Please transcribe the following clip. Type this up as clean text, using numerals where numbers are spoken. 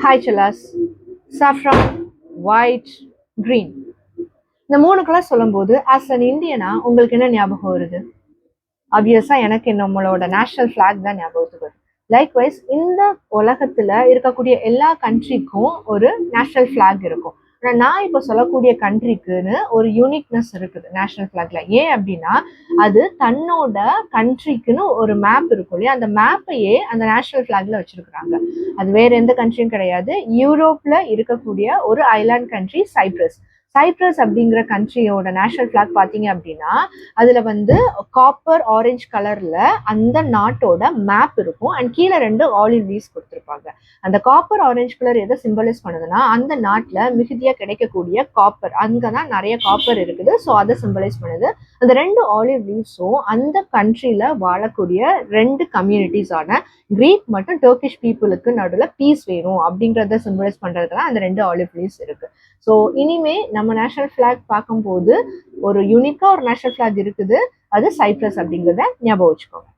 Hi Chalas, saffron, white, green. இந்த மூணு colour சொல்லும்போது ஆஸ் அன் இந்தியனா உங்களுக்கு என்ன ஞாபகம் வருது? ஆப்வியஸா எனக்கு நம்மளோட நேஷனல் ஃபிளாக் தான் ஞாபகத்துக்கு வருது. லைக்வைஸ் இந்த உலகத்துல இருக்கக்கூடிய எல்லா கண்ட்ரிக்கும் ஒரு நேஷனல் ஃபிளாக் இருக்கும். ஆனால் நான் இப்போ சொல்லக்கூடிய கண்ட்ரிக்குன்னு ஒரு யூனிக்னஸ் இருக்குது நேஷனல் ஃபிளாக்ல. ஏன் அப்படின்னா அது தன்னோட கண்ட்ரிக்குன்னு ஒரு மேப் இருக்கும் இல்லையா, அந்த மேப்பையே அந்த நேஷனல் ஃபிளாக்ல வச்சிருக்கிறாங்க. அது வேற எந்த கண்ட்ரியும் கிடையாது. யூரோப்ல இருக்கக்கூடிய ஒரு ஐலாண்ட் கண்ட்ரி சைப்ரஸ். சைப்ரஸ் அப்படிங்கிற கண்ட்ரியோட நேஷனல் ஃபிளாக் பார்த்தீங்க அப்படின்னா அதுல வந்து காப்பர் ஆரஞ்சு கலர்ல அந்த நாட்டோட மேப் இருக்கும் அண்ட் கீழே 2 ஆலிவ் லீவ்ஸ் கொடுத்துருப்பாங்க. அந்த காப்பர் ஆரஞ்சு கலர் எதை சிம்பலைஸ் பண்ணுதுன்னா அந்த நாட்டுல மிகுதியா கிடைக்கக்கூடிய காப்பர், அங்கதான் நிறைய காப்பர் இருக்குது, ஸோ அதை சிம்பலைஸ் பண்ணுது. அந்த 2 ஆலிவ் லீவ்ஸும் அந்த கண்ட்ரில வாழக்கூடிய 2 கம்யூனிட்டிஸான கிரீக் மற்றும் டர்க்கிஷ் பீப்புளுக்கு நடுவில் பீஸ் வேணும் அப்படிங்கிறத சிம்பலைஸ் பண்றதுக்கு அந்த 2 ஆலிவ் லீவ்ஸ் இருக்கு. ஸோ இனிமே நம்ம நேஷனல் ஃபிளாக் பார்க்கும்போது ஒரு யூனிக்கா ஒரு நேஷனல் ஃபிளாக் இருக்குது, அது சைப்ரஸ் அப்படிங்கிறத ஞாபகம் வச்சுக்கோங்க.